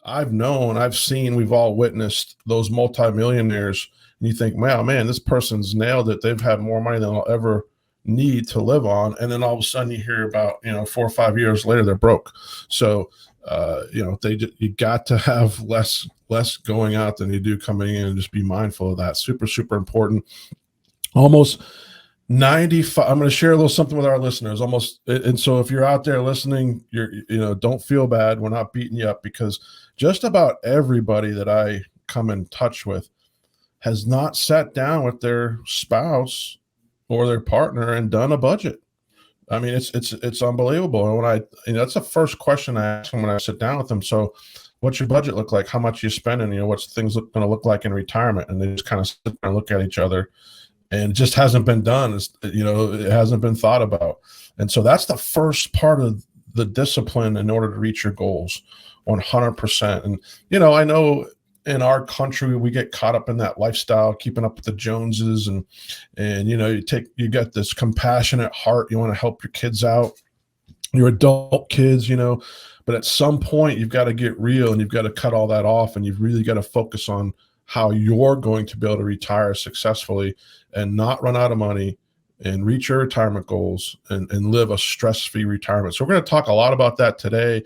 I've known, I've seen, we've all witnessed those multimillionaires, and you think, wow, man, this person's nailed it. They've had more money than I'll ever need to live on. And then all of a sudden you hear about, 4 or 5 years later, they're broke. So, you got to have less going out than you do coming in, and just be mindful of that. Super, super important. Almost 95, I'm going to share a little something with our listeners almost. And so if you're out there listening, don't feel bad. We're not beating you up, because just about everybody that I come in touch with has not sat down with their spouse or their partner and done a budget. I mean, it's unbelievable. And that's the first question I ask them when I sit down with them. So what's your budget look like? How much you spending? What's things going to look like in retirement? And they just kind of sit there and look at each other, and it just hasn't been done. It hasn't been thought about. And so that's the first part of the discipline in order to reach your goals 100%. And, I know in our country, we get caught up in that lifestyle, keeping up with the Joneses, and you get this compassionate heart. You want to help your kids out, your adult kids, but at some point you've got to get real, and you've got to cut all that off, and you've really got to focus on how you're going to be able to retire successfully and not run out of money, and reach your retirement goals, and live a stress-free retirement. So we're going to talk a lot about that today.